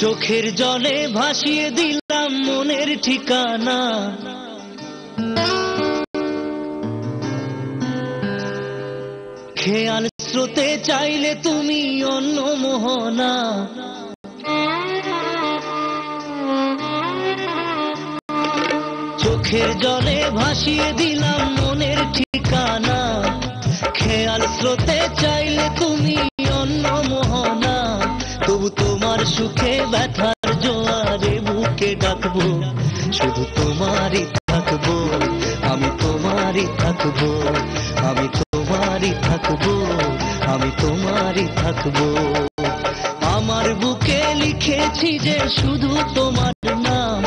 চোখের জলে ভাসিয়ে দিলাম মনের ঠিকানা। খেয়াল স্রোতে চাইলে তুমি অন্য মোহনা। চোখের জলে ভাসিয়ে দিলাম মনের ঠিকানা। খেয়াল স্রোতে চাইলে তুমি অন্য মোহনা। তবু তোমার সুখে ব্যথার জোয়ারে বুকে ডাকবো, শুধু তোমারই থাকবো, আমি তোমারই থাকবো, আমি তোমারই থাকবো, আমি তোমারই থাকবো। আমার বুকে লিখেছি যে শুধু তোমার নাম,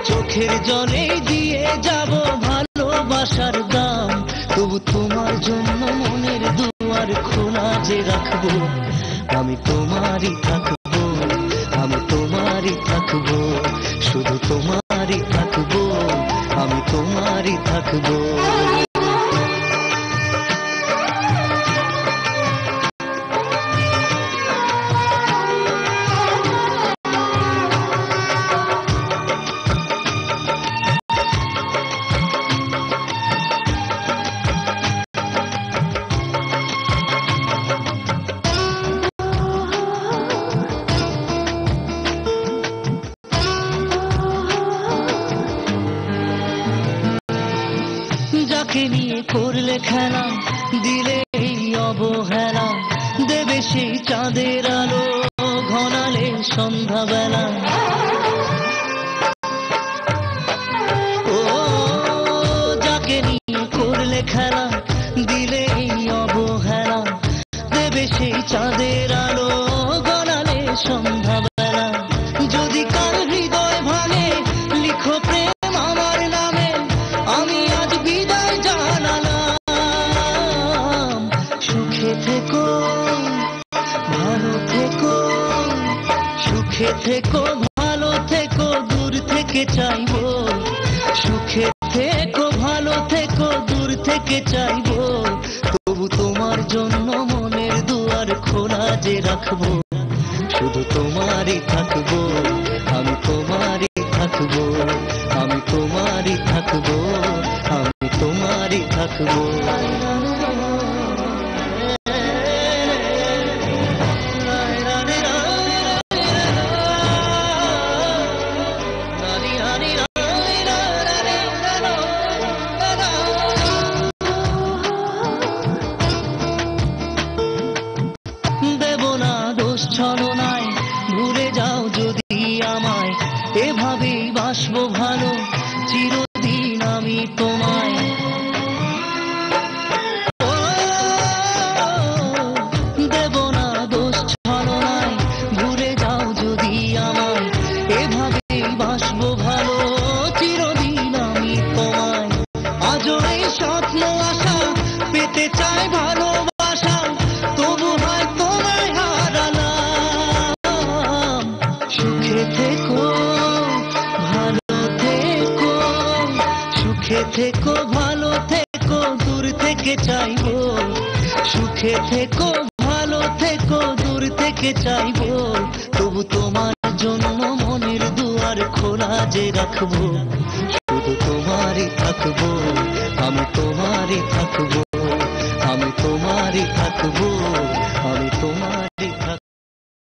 চোখের জলে দিয়ে যাব ভালোবাসার দাম। তবু তোমার জন্য মনের দুয়ার খোলা যে রাখবো, আমি তোমারই থাকবো, আমি তোমারই থাকবো, শুধু তোমারই থাকবো, আমি তোমারই থাকবো। যাকে নিয়ে করলে খেলা, দিলে এই অবহেলা, দেবে সেই চাঁদের আলো ঘনালে সন্ধ্যাবেলা। ও যাকে নিয়ে করলে খেলা, দিলে এই অবহেলা, দেবে সেই চাঁদের আলো ঘনালে সন্ধ্যাবেলা। যদি কার হৃদয় ভাঙে লিখো প্রেম আমার নামে, আমি আজ বিদায় জানালাম। সুখে থেকো, ভালো থেকো, সুখে থেকো, ভালো থেকো, দূর থেকে চাইবো। সুখে থেকো, ভালো থেকো, দূর থেকে চাইবো। তবু তোমার জন্য মনের দুয়ার খোলা যে রাখবো, শুধু তোমারই থাকবো, আমি তোমারই থাকবো, আমি তোমারই থাকবো, আমি তোমারই থাকবো। দেব না দোষ ছলনায়, ভুলে যাও যদি আমায়, এভাবেই বাসবো ভালো চিরদিন আমি তোমায়। দেব না দোষ ছলনায়, ভুলে যাও যদি আমায়, এভাবেই বাসবো ভালো চিরদিন আমি তোমায়। আজও এই স্বপ্ন আশা পেতে চাই ভালোবাসা, তবু হয় তোমায় হারালাম। সুখে থেকো, ভালো থেকো, সুখে থেকো, ভালো থেকো, দূর থেকে চাইবো। সুখে থেকো, ভালো থেকো, দূর থেকে চাইবো। তবু তোমার জন্য মনের দুয়ার খোলা যে রাখবো, শুধু তোমারই থাকবো, আমি তোমারই থাকবো, আমি তোমারই থাকবো, আমি তোমার